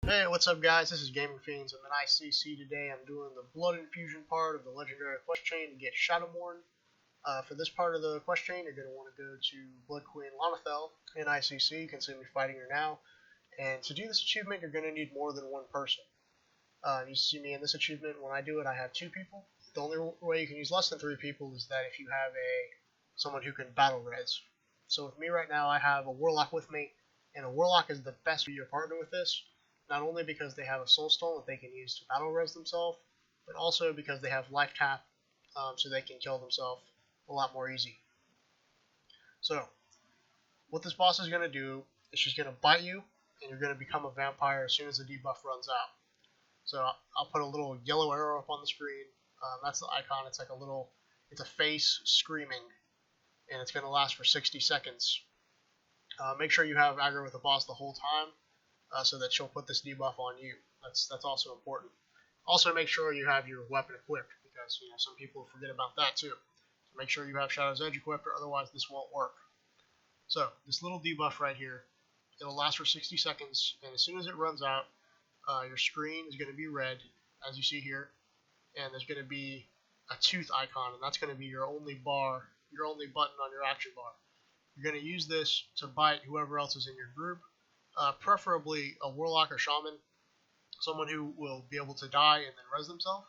Hey, what's up guys? This is Gaming Fiends. I'm in ICC today. I'm doing the blood infusion part of the legendary quest chain to get Shadowmourne. For this part of the quest chain, you're going to want to go to Blood Queen Lanathel in ICC. You can see me fighting her now. And to do this achievement, you're going to need more than one person. You see me in this achievement. When I do it, I have 2 people. The only way you can use less than 3 people is that if you have someone who can battle res. So with me right now, I have a Warlock with me, and a Warlock is the best for your partner with this. Not only because they have a soulstone that they can use to battle res themselves, but also because they have life tap, so they can kill themselves a lot more easy. So, what this boss is going to do is she's going to bite you, and you're going to become a vampire as soon as the debuff runs out. So I'll put a little yellow arrow up on the screen. That's the icon. It's like it's a face screaming, and it's going to last for 60 seconds. Make sure you have aggro with the boss the whole time. So that she'll put this debuff on you. That's also important. Also, make sure you have your weapon equipped, because some people forget about that too. So make sure you have Shadow's Edge equipped, or otherwise this won't work. So this little debuff right here, it'll last for 60 seconds, and as soon as it runs out, your screen is going to be red, as you see here, and there's going to be a tooth icon, and that's going to be your only button on your action bar. You're going to use this to bite whoever else is in your group. Preferably a Warlock or Shaman, someone who will be able to die and then res themselves.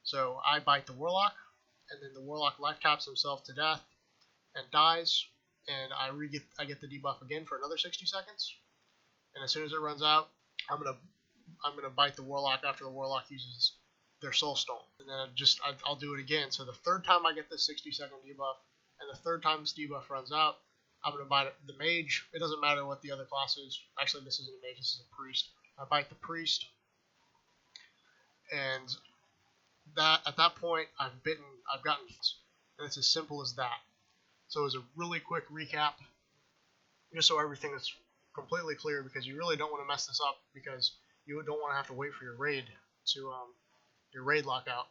So I bite the Warlock, and then the Warlock life taps himself to death and dies, and I get the debuff again for another 60 seconds. And as soon as it runs out, I'm gonna bite the Warlock after the Warlock uses their soulstone, and then I'll do it again. So the third time I get this 60-second debuff, and the third time this debuff runs out, I'm going to bite the mage. It doesn't matter what the other class is. Actually, this isn't a mage, this is a priest. I bite the priest, and at that point, I've gotten, and it's as simple as that. So as a really quick recap, just so everything is completely clear, because you really don't want to mess this up, because you don't want to have to wait for your raid lockout.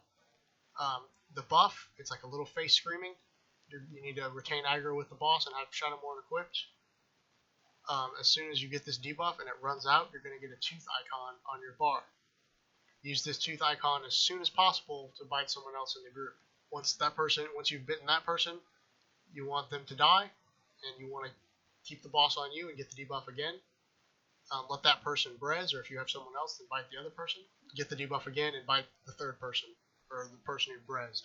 The buff, it's like a little face screaming. You need to retain aggro with the boss and have Shadowmourne equipped. As soon as you get this debuff and it runs out, you're going to get a tooth icon on your bar. Use this tooth icon as soon as possible to bite someone else in the group. Once you've bitten that person, you want them to die, and you want to keep the boss on you and get the debuff again. Let that person brez, or if you have someone else, then bite the other person. Get the debuff again and bite the third person, or the person who brezed.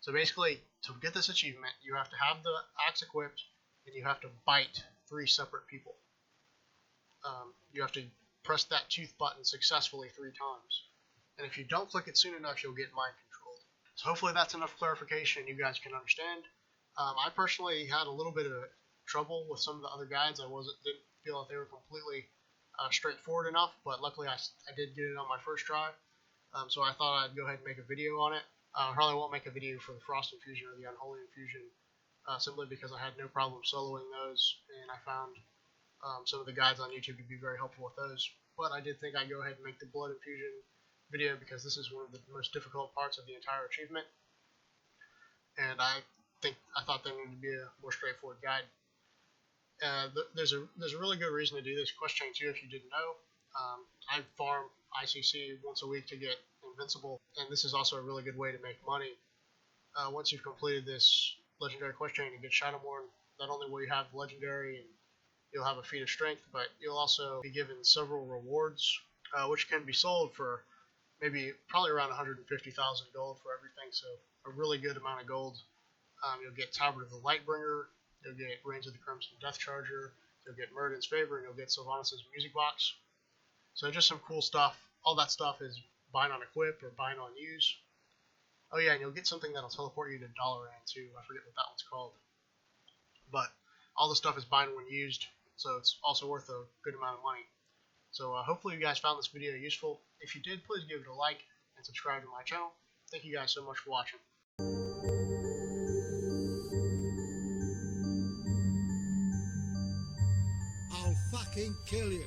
So basically, to get this achievement, you have to have the axe equipped, and you have to bite 3 separate people. You have to press that tooth button successfully 3 times. And if you don't click it soon enough, you'll get mind controlled. So hopefully that's enough clarification and you guys can understand. I personally had a little bit of trouble with some of the other guides. Didn't feel that they were completely straightforward enough, but luckily I did get it on my first try. So I thought I'd go ahead and make a video on it. I probably won't make a video for the Frost Infusion or the Unholy Infusion, simply because I had no problem soloing those, and I found some of the guides on YouTube to be very helpful with those. But I did think I'd go ahead and make the Blood Infusion video, because this is one of the most difficult parts of the entire achievement, and I thought there needed to be a more straightforward guide. There's a really good reason to do this quest chain too, if you didn't know. I farm ICC once a week to get invincible, and this is also a really good way to make money. Once you've completed this legendary quest chain, you get Shadowmourne. Not only will you have legendary and you'll have a feat of strength, but you'll also be given several rewards, which can be sold for probably around 150,000 gold for everything. So a really good amount of gold. You'll get Tabard of the Lightbringer, you'll get Reigns of the Crimson Death Charger, you'll get Murden's Favor, and you'll get Sylvanas' music box. So just some cool stuff. All that stuff is bind on equip or bind on use. Oh yeah, and you'll get something that'll teleport you to Dalaran too. I forget what that one's called. But all the stuff is bind when used, so it's also worth a good amount of money. So hopefully you guys found this video useful. If you did, please give it a like and subscribe to my channel. Thank you guys so much for watching. I'll fucking kill you.